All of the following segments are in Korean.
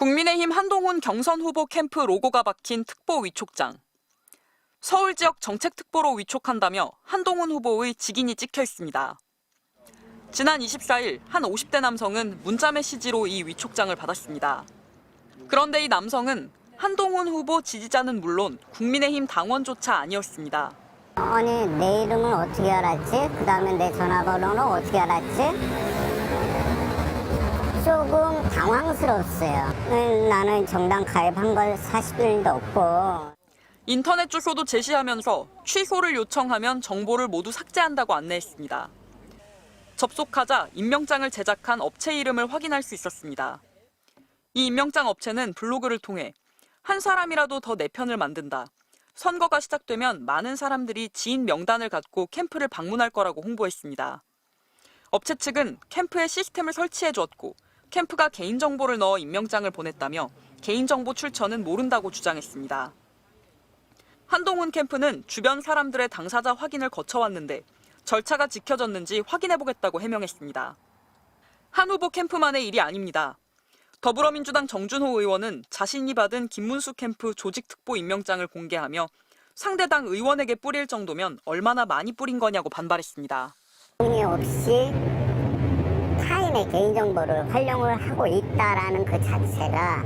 국민의힘 한동훈 경선 후보 캠프 로고가 박힌 특보 위촉장. 서울 지역 정책특보로 위촉한다며 한동훈 후보의 직인이 찍혀 있습니다. 지난 24일 한 50대 남성은 문자 메시지로 이 위촉장을 받았습니다. 그런데 이 남성은 한동훈 후보 지지자는 물론 국민의힘 당원조차 아니었습니다. 아니, 내 이름은 어떻게 알았지? 그다음에 내 전화번호는 어떻게 알았지? 조금 당황스러웠어요. 나는 정당 가입한 걸 40일도 없고. 인터넷 주소도 제시하면서 취소를 요청하면 정보를 모두 삭제한다고 안내했습니다. 접속하자 임명장을 제작한 업체 이름을 확인할 수 있었습니다. 이 임명장 업체는 블로그를 통해 한 사람이라도 더 내 편을 만든다. 선거가 시작되면 많은 사람들이 지인 명단을 갖고 캠프를 방문할 거라고 홍보했습니다. 업체 측은 캠프에 시스템을 설치해 주었고 캠프가 개인정보를 넣어 임명장을 보냈다며 개인정보 출처는 모른다고 주장했습니다. 한동훈 캠프는 주변 사람들의 당사자 확인을 거쳐왔는데 절차가 지켜졌는지 확인해보겠다고 해명했습니다. 한 후보 캠프만의 일이 아닙니다. 더불어민주당 정준호 의원은 자신이 받은 김문수 캠프 조직특보 임명장을 공개하며 상대당 의원에게 뿌릴 정도면 얼마나 많이 뿌린 거냐고 반발했습니다. 동의 없이 타인의 개인정보를 활용을 하고 있다라는 그 자체가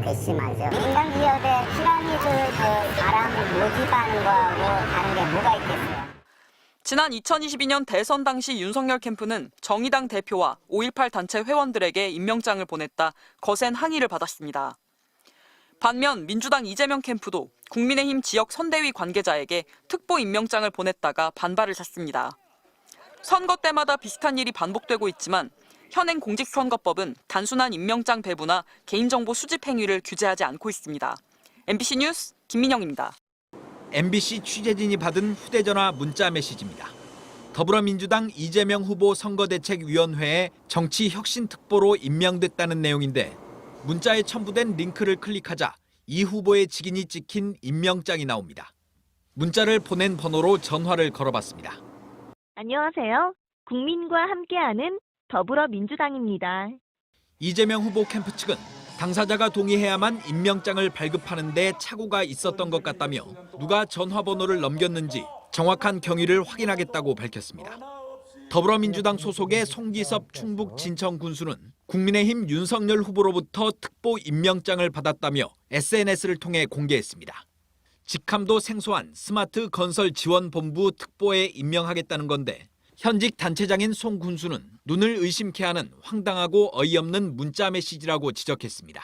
괘씸하죠. 인간기업의 피라미드 사람을 모집하는 거하고 다른 게 뭐가 있겠어요? 지난 2022년 대선 당시 윤석열 캠프는 정의당 대표와 5.18 단체 회원들에게 임명장을 보냈다 거센 항의를 받았습니다. 반면 민주당 이재명 캠프도 국민의힘 지역 선대위 관계자에게 특보 임명장을 보냈다가 반발을 샀습니다. 선거 때마다 비슷한 일이 반복되고 있지만 현행 공직선거법은 단순한 임명장 배부나 개인정보 수집 행위를 규제하지 않고 있습니다. MBC 뉴스 김민영입니다. MBC 취재진이 받은 휴대전화 문자 메시지입니다. 더불어민주당 이재명 후보 선거대책위원회에 정치혁신특보로 임명됐다는 내용인데 문자에 첨부된 링크를 클릭하자 이 후보의 직인이 찍힌 임명장이 나옵니다. 문자를 보낸 번호로 전화를 걸어봤습니다. 안녕하세요. 국민과 함께하는 더불어민주당입니다. 이재명 후보 캠프 측은 당사자가 동의해야만 임명장을 발급하는 데 착오가 있었던 것 같다며 누가 전화번호를 넘겼는지 정확한 경위를 확인하겠다고 밝혔습니다. 더불어민주당 소속의 송기섭 충북 진천 군수는 국민의힘 윤석열 후보로부터 특보 임명장을 받았다며 SNS를 통해 공개했습니다. 직함도 생소한 스마트 건설 지원본부 특보에 임명하겠다는 건데 현직 단체장인 송 군수는 눈을 의심케 하는 황당하고 어이없는 문자 메시지라고 지적했습니다.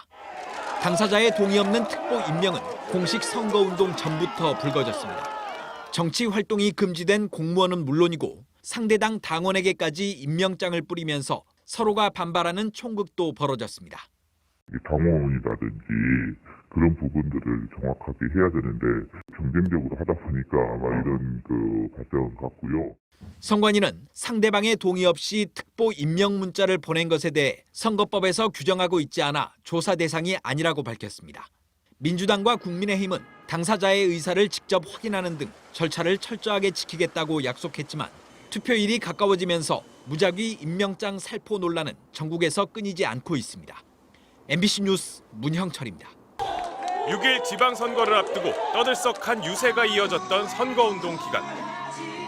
당사자의 동의 없는 특보 임명은 공식 선거운동 전부터 불거졌습니다. 정치 활동이 금지된 공무원은 물론이고 상대당 당원에게까지 임명장을 뿌리면서 서로가 반발하는 총극도 벌어졌습니다. 당원이라든지 그런 부분들을 정확하게 해야 되는데 경쟁적으로 하다 보니까 아마 이런 발생은 같고요. 선관위는 상대방의 동의 없이 특보 임명 문자를 보낸 것에 대해 선거법에서 규정하고 있지 않아 조사 대상이 아니라고 밝혔습니다. 민주당과 국민의힘은 당사자의 의사를 직접 확인하는 등 절차를 철저하게 지키겠다고 약속했지만 투표일이 가까워지면서 무작위 임명장 살포 논란은 전국에서 끊이지 않고 있습니다. MBC 뉴스 문형철입니다. 6일 지방선거를 앞두고 떠들썩한 유세가 이어졌던 선거운동 기간.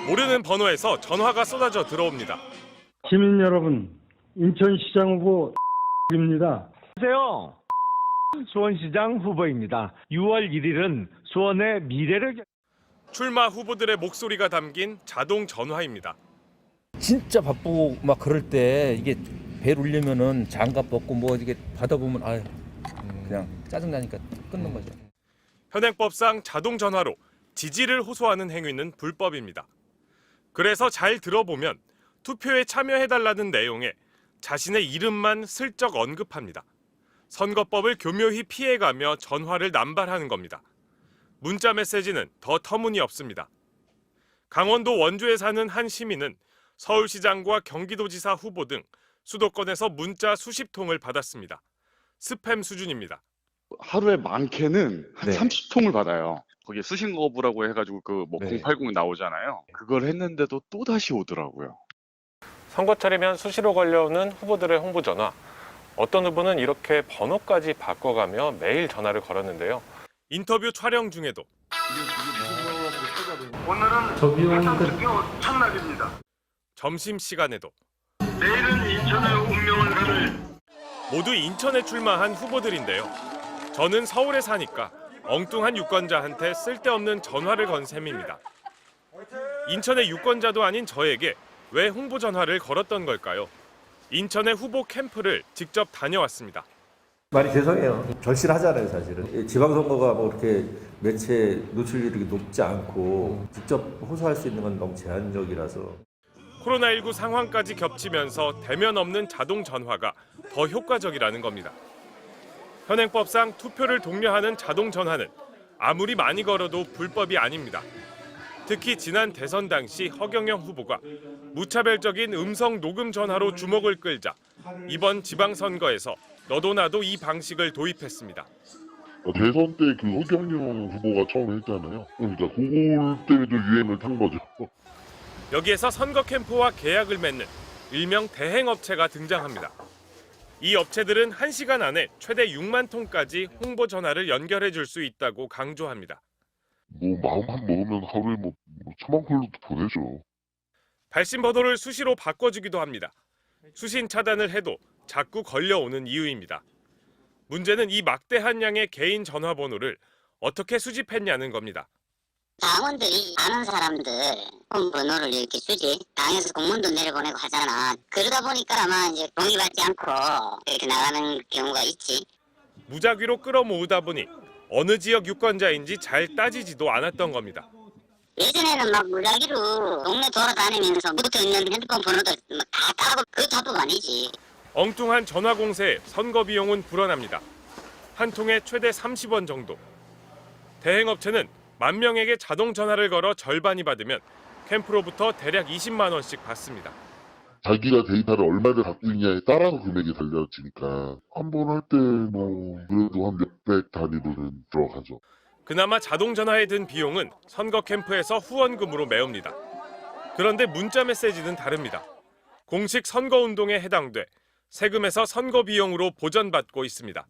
모르는 번호에서 전화가 쏟아져 들어옵니다. 시민 여러분, 인천시장 후보 입니다. 안녕하세요. 수원시장 후보입니다. 6월 1일은 수원의 미래를 출마 후보들의 목소리가 담긴 자동 전화입니다. 진짜 바쁘고 막 그럴 때 이게 벨 울리면은 장갑 벗고 뭐 이게 받아보면 아유 그냥 짜증나니까 끊는 거죠. 현행법상 자동 전화로 지지를 호소하는 행위는 불법입니다. 그래서 잘 들어보면 투표에 참여해달라는 내용에 자신의 이름만 슬쩍 언급합니다. 선거법을 교묘히 피해가며 전화를 남발하는 겁니다. 문자 메시지는 더 터무니없습니다. 강원도 원주에 사는 한 시민은 서울시장과 경기도지사 후보 등 수도권에서 문자 수십 통을 받았습니다. 스팸 수준입니다. 하루에 많게는 한 30통을 받아요. 거기에 수신 거부라고 해가지고 080 나오잖아요. 그걸 했는데도 또 다시 오더라고요. 선거철이면 수시로 걸려오는 후보들의 홍보 전화. 어떤 후보는 이렇게 번호까지 바꿔가며 매일 전화를 걸었는데요. 인터뷰 촬영 중에도 오늘은 대선 첫날입니다. 점심시간에도 내일은 인천의 운명을 가를 모두 인천에 출마한 후보들인데요. 저는 서울에 사니까 엉뚱한 유권자한테 쓸데없는 전화를 건 셈입니다. 인천의 유권자도 아닌 저에게 왜 홍보 전화를 걸었던 걸까요? 인천의 후보 캠프를 직접 다녀왔습니다. 많이 죄송해요. 절실하잖아요, 사실은. 지방선거가 뭐 이렇게 매체 노출률이 높지 않고 직접 호소할 수 있는 건 너무 제한적이라서. 코로나19 상황까지 겹치면서 대면 없는 자동 전화가 더 효과적이라는 겁니다. 현행법상 투표를 독려하는 자동 전화는 아무리 많이 걸어도 불법이 아닙니다. 특히 지난 대선 당시 허경영 후보가 무차별적인 음성 녹음 전화로 주목을 끌자 이번 지방선거에서 너도 나도 이 방식을 도입했습니다. 대선 때 그 허경영 후보가 처음 했잖아요. 그러니까 그걸 때도 유행을 탄 거죠. 여기에서 선거 캠프와 계약을 맺는 일명 대행업체가 등장합니다. 이 업체들은 1시간 안에 최대 6만 통까지 홍보 전화를 연결해 줄 수 있다고 강조합니다. 마음 한 먹으면 하루에 1,000만 콜로도 보내죠. 발신 번호를 수시로 바꿔주기도 합니다. 수신 차단을 해도 자꾸 걸려오는 이유입니다. 문제는 이 막대한 양의 개인 전화번호를 어떻게 수집했냐는 겁니다. 당원들이 아는 사람들 번호를 이렇게 수집, 당에서 공문도 내려보내고 하잖아. 그러다 보니까 아마 이제 동의받지 않고 이렇게 나가는 경우가 있지. 무작위로 끌어모으다 보니 어느 지역 유권자인지 잘 따지지도 않았던 겁니다. 예전에는 막 무작위로 동네 돌아다니면서 붙어있는 핸드폰 번호도 다 따고 그 답도 아니지. 엉뚱한 전화 공세에 선거 비용은 불어납니다. 한 통에 최대 30원 정도. 대행업체는 10,000명에게 자동 전화를 걸어 절반이 받으면 캠프로부터 대략 20만 원씩 받습니다. 자기가 데이터를 얼마를 갖고 있냐에 따라서 금액이 달라지니까 한 번 할 때 그래도 한 몇백 단위로는 들어가죠. 그나마 자동 전화에 든 비용은 선거 캠프에서 후원금으로 메웁니다. 그런데 문자 메시지는 다릅니다. 공식 선거운동에 해당돼 세금에서 선거 비용으로 보전받고 있습니다.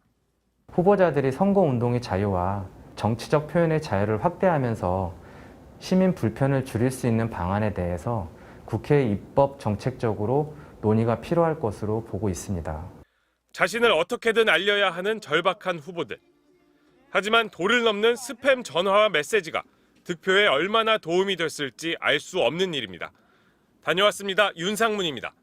후보자들이 선거운동의 자유와 정치적 표현의 자유를 확대하면서 시민 불편을 줄일 수 있는 방안에 대해서 국회 입법 정책적으로 논의가 필요할 것으로 보고 있습니다. 자신을 어떻게든 알려야 하는 절박한 후보들. 하지만 도를 넘는 스팸 전화와 메시지가 득표에 얼마나 도움이 됐을지 알 수 없는 일입니다. 다녀왔습니다. 윤상문입니다.